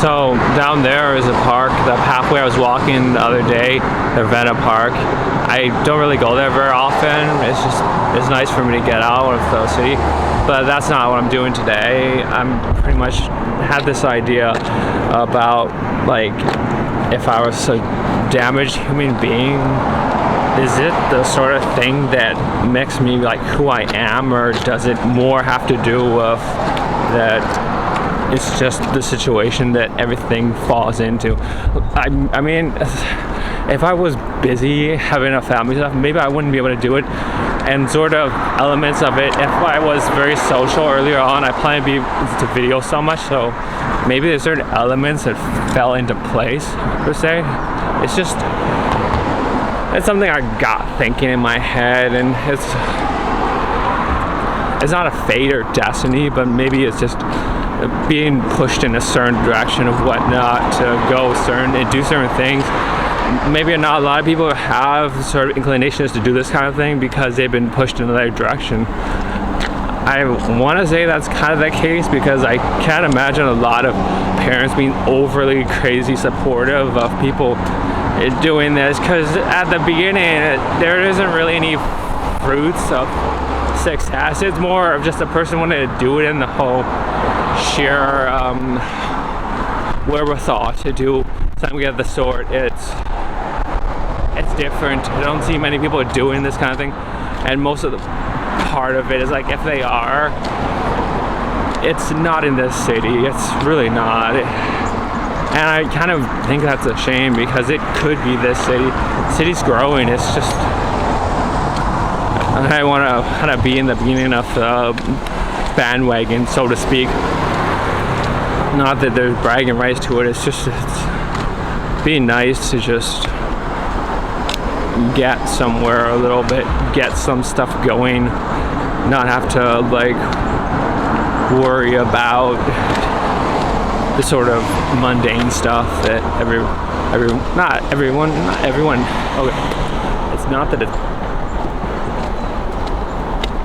So down there is a park. The pathway I was walking the other day, the Ravenna Park. I don't really go there very often. It's nice for me to get out of the city, but that's not what I'm doing today. I'm pretty much had this idea about like if I was a damaged human being, is it the sort of thing that makes me like who I am, or does it more have to do with that it's just the situation that everything falls into? I mean, if I was busy having a family stuff, maybe I wouldn't be able to do it. And sort of elements of it, if I was very social earlier on, I plan to be to video so much, so maybe there's certain elements that fell into place, per se. It's something I got thinking in my head, and it's not a fate or destiny, but maybe it's just being pushed in a certain direction of whatnot to go certain and do certain things. Maybe not a lot of people have sort of inclinations to do this kind of thing because they've been pushed in another direction. I want to say that's kind of the case because I can't imagine a lot of parents being overly crazy supportive of people doing this, because at the beginning there isn't really any fruits of success. It's more of just a person wanting to do it in the whole sheer wherewithal to do something of the sort. It's different. I don't see many people doing this kind of thing, and most of the part of it is like if they are, it's not in this city. It's really not. And I kind of think that's a shame because it could be this city. The city's growing. It's just I want to kind of be in the beginning of the bandwagon, so to speak. Not that there's bragging rights to it. It's being nice to just get somewhere a little bit, get some stuff going, not have to like worry about the sort of mundane stuff that not everyone. Okay, it's not that it's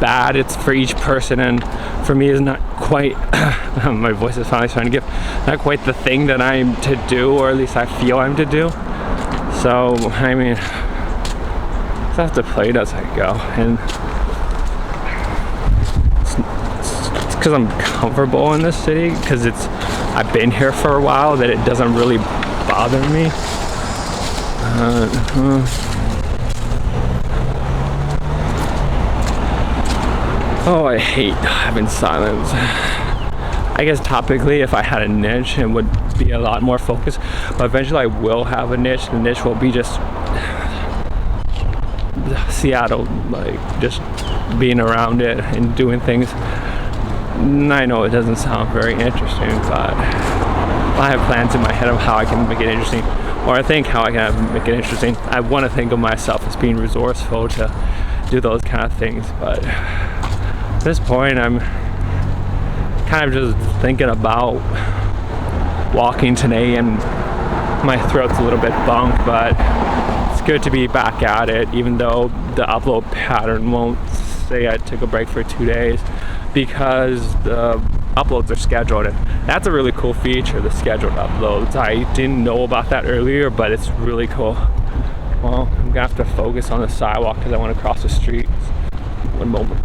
bad. It's for each person, and for me, is not quite. My voice is finally starting to give. Not quite the thing that I'm to do, or at least I feel I'm to do. So I mean, I have to play it as I go, and it's because I'm comfortable in this city, because I've been here for a while, that it doesn't really bother me. Oh, I hate having silence. I guess topically, if I had a niche, it would be a lot more focused, but eventually I will have a niche. The niche will be just Seattle, like just being around it and doing things. I know it doesn't sound very interesting, but I have plans in my head of how I can make it interesting, or I think how I can make it interesting. I want to think of myself as being resourceful to do those kind of things, but at this point I'm kind of just thinking about walking today, and my throat's a little bit bunked, but it's good to be back at it, even though the upload pattern won't say I took a break for 2 days, because the uploads are scheduled, and that's a really cool feature, the scheduled uploads. I didn't know about that earlier, but it's really cool. Well, I'm gonna have to focus on the sidewalk because I want to cross the street. One moment.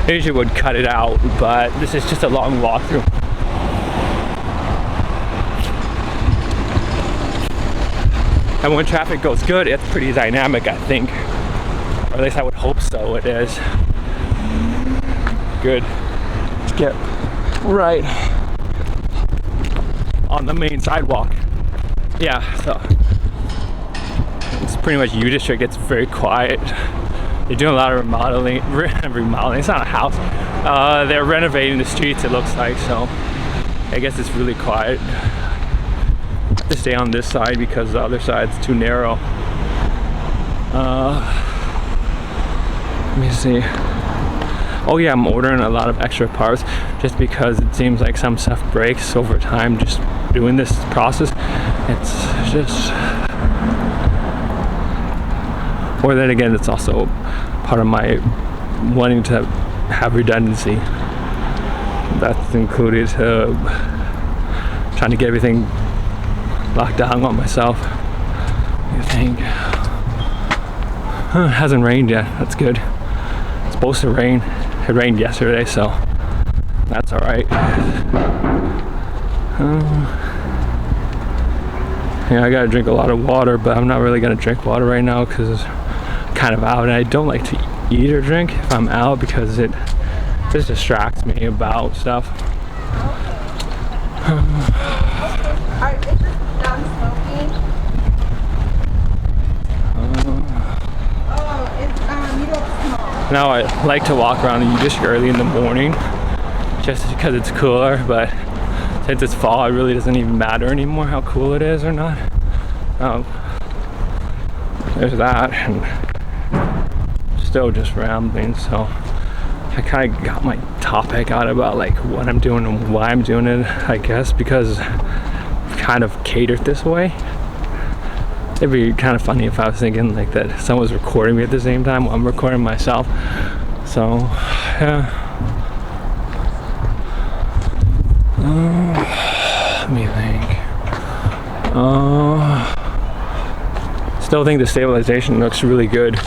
I usually would cut it out, but this is just a long walkthrough. And when traffic goes good, it's pretty dynamic, I think. Or at least I would hope so. It is. Good. Let's get right on the main sidewalk. Yeah, so it's pretty much U District. It's very quiet. They're doing a lot of remodeling. It's not a house. They're renovating the streets, it looks like, so I guess it's really quiet. I have to stay on this side because the other side's too narrow. Let me see. Oh yeah, I'm ordering a lot of extra parts just because it seems like some stuff breaks over time just doing this process. It's just... Or then again, it's also part of my wanting to have redundancy. That's included trying to get everything locked down on myself. I think it hasn't rained yet. That's good. It's supposed to rain. It rained yesterday, so that's all right. Yeah, I gotta drink a lot of water, but I'm not really gonna drink water right now because it's kind of out, and I don't like to eat or drink if I'm out because it just distracts me about stuff. Is this done smoking? You don't smoke. Now I like to walk around just early in the morning just because it's cooler, but since it's fall, it really doesn't even matter anymore how cool it is or not. There's that, and still just rambling, so I kind of got my topic out about like what I'm doing and why I'm doing it, I guess, because I've kind of catered this way. It'd be kind of funny if I was thinking like that someone was recording me at the same time while I'm recording myself. So, yeah. Let me think. Still think the stabilization looks really good,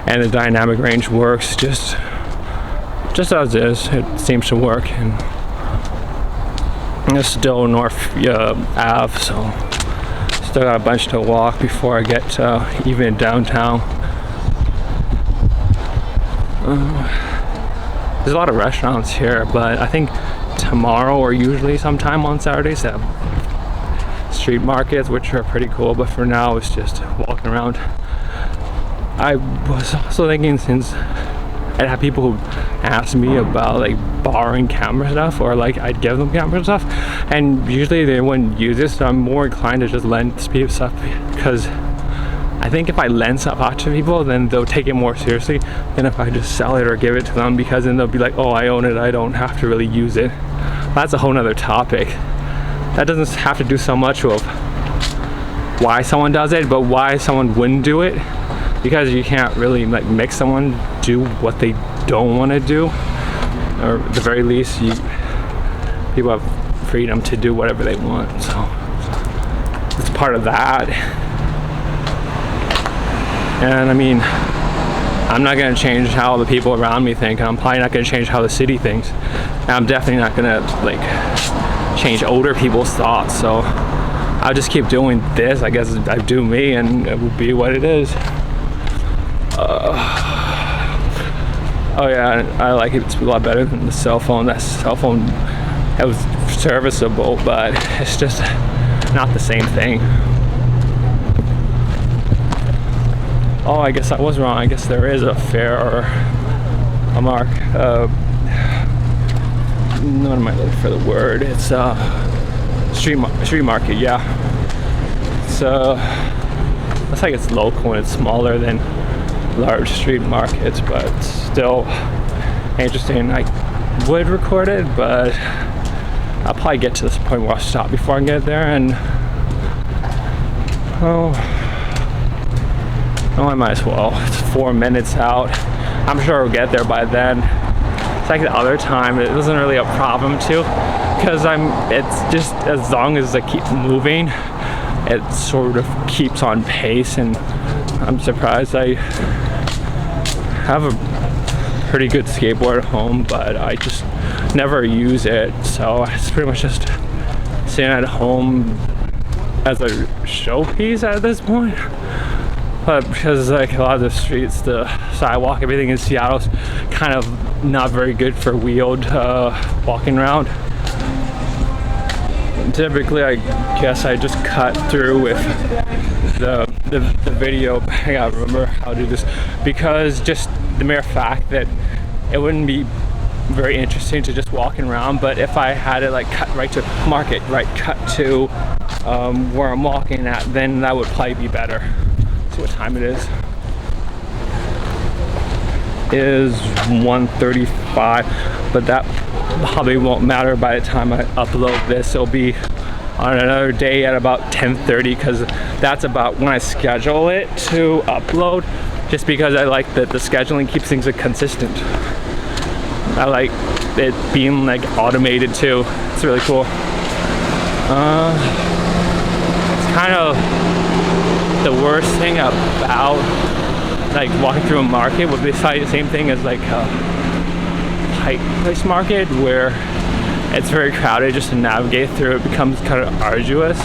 and the dynamic range works just as is. It seems to work, and it's still North Ave, so still got a bunch to walk before I get even downtown. There's a lot of restaurants here, but I think tomorrow or usually sometime on Saturdays they have street markets, which are pretty cool, but for now it's just walking around. I was also thinking, since I'd have people who ask me about like borrowing camera stuff, or like I'd give them camera stuff, and usually they wouldn't use it, so I'm more inclined to just lend stuff, because I think if I lend stuff out to people, then they'll take it more seriously than if I just sell it or give it to them, because then they'll be like, oh, I own it, I don't have to really use it. That's a whole nother topic. That doesn't have to do so much with why someone does it, but why someone wouldn't do it, because you can't really like make someone do what they don't want to do, or at the very least people have freedom to do whatever they want, so it's part of that. And I mean, I'm not going to change how the people around me think. I'm probably not going to change how the city thinks, and I'm definitely not going to like change older people's thoughts, so I'll just keep doing this. I guess I do me, and it will be what it is. Oh yeah, I like it. It's a lot better than the cell phone. That cell phone, it was serviceable, but it's just not the same thing. Oh, I guess I was wrong. I guess there is a fair or a mark. What am I looking for the word? It's street market. Yeah. It's looks like it's local and it's smaller than large street markets, but still interesting. I would record it, but I'll probably get to this point where I'll stop before I get there, and I might as well. It's 4 minutes out. I'm sure we'll get there by then. It's like the other time, it wasn't really a problem too, because it's just as long as I keep moving, it sort of keeps on pace, and I'm surprised. I have a pretty good skateboard at home, but I just never use it, so it's pretty much just sitting at home as a showpiece at this point. But because like a lot of the streets, the sidewalk, everything in Seattle's kind of not very good for wheeled walking around. Typically, I guess I just cut through with the video. I gotta remember how to do this, because just the mere fact that it wouldn't be very interesting to just walking around, but if I had it like cut right to market, right, cut to where I'm walking at, then that would probably be better. See what time it is. It is 1:35, but that probably won't matter by the time I upload this. It'll be on another day at about 10:30, because that's about when I schedule it to upload. just because I like that the scheduling keeps things consistent. I like it being like automated too. It's really cool. It's kind of the worst thing about like walking through a market would be the same thing as like a Pike Place market, where it's very crowded. Just to navigate through it becomes kind of arduous.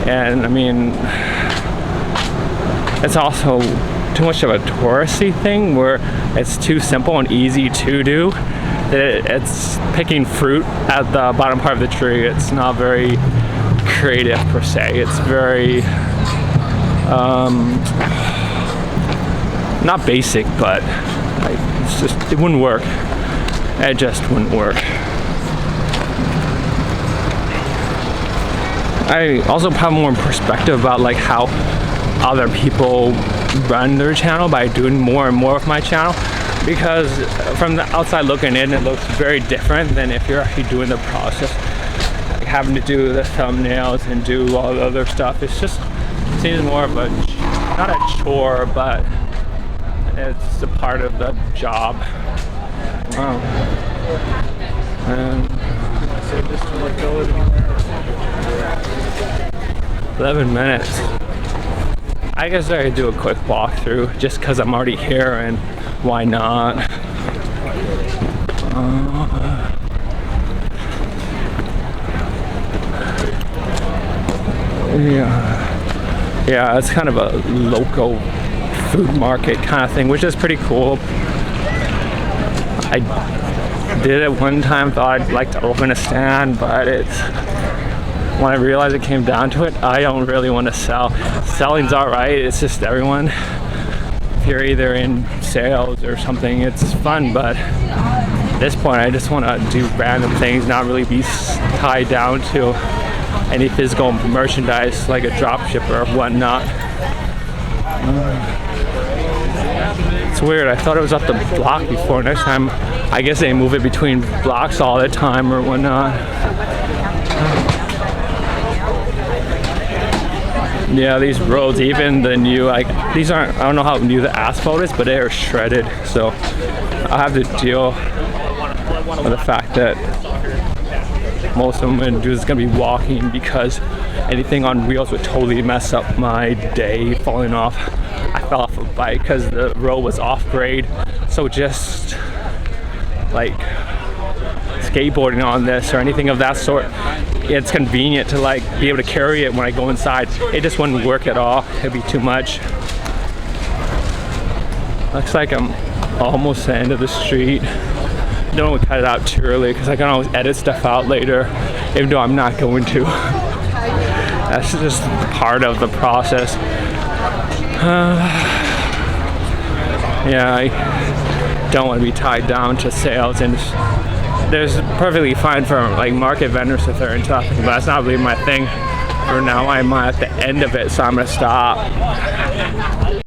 And I mean, it's also too much of a touristy thing where it's too simple and easy to do. It's picking fruit at the bottom part of the tree. It's not very creative per se. It's very not basic, but like, it's just, it wouldn't work. It just wouldn't work. I also have more perspective about like how other people run their channel by doing more and more of my channel, because from the outside looking in, it looks very different than if you're actually doing the process, like having to do the thumbnails and do all the other stuff. It's just, it seems more of a, not a chore, but it's a part of the job. Wow. And 11 minutes. I guess I could do a quick walkthrough just because I'm already here, and why not? Yeah, it's kind of a local food market kind of thing, which is pretty cool. I did it one time, thought I'd like to open a stand, but it's, when I realized it came down to it, I don't really want to sell. Selling's alright, it's just everyone, if you're either in sales or something, it's fun, but at this point I just want to do random things, not really be tied down to any physical merchandise like a drop shipper or whatnot. It's weird, I thought it was up the block before. Next time, I guess they move it between blocks all the time or whatnot. Yeah, these roads, even the new, like, these aren't, I don't know how new the asphalt is, but they are shredded. So I have to deal with the fact that most of them I'm going to do is going to be walking, because anything on wheels would totally mess up my day falling off. I fell off a bike because the road was off grade. So just like skateboarding on this or anything of that sort, it's convenient to like be able to carry it when I go inside. It just wouldn't work at all. It'd be too much. Looks like I'm almost the end of the street. Don't want to cut it out too early because I can always edit stuff out later, even though I'm not going to. That's just part of the process. Yeah, I don't want to be tied down to sales, and there's perfectly fine for like market vendors if they're into that, but that's not really my thing. For now, I'm at the end of it, so I'm gonna stop.